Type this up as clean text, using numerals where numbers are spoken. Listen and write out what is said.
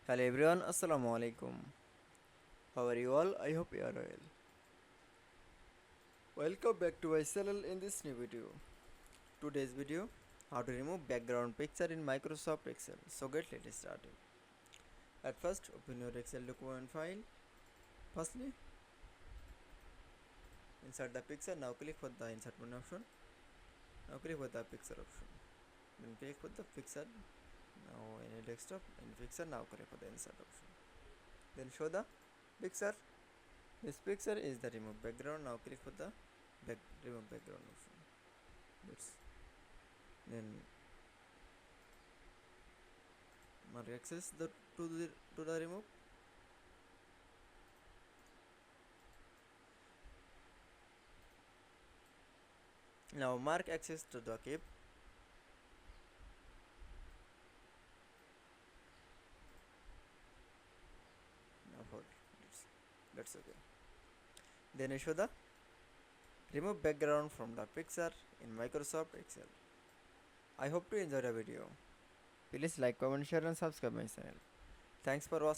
Hello everyone, Assalamu Walaikum. How are you all? I hope you are well. Welcome back to my channel in this new video. Today's video, how to remove background picture in Microsoft Excel. So let's start it. At first, open your Excel document file. Firstly, insert the picture. Now click for the insert button option. Now click for the picture option. Then click for the picture. Now in a desktop, in picture, now click for the insert option. Then show the picture. This picture is the remove background. Now click for the remove background option. That's then mark access to the remove. Now mark access to the keep. Now hold. That's okay. Then I show the remove background from the picture in Microsoft Excel. I hope to enjoy the video. Please like, comment, share and subscribe my channel. Thanks for watching.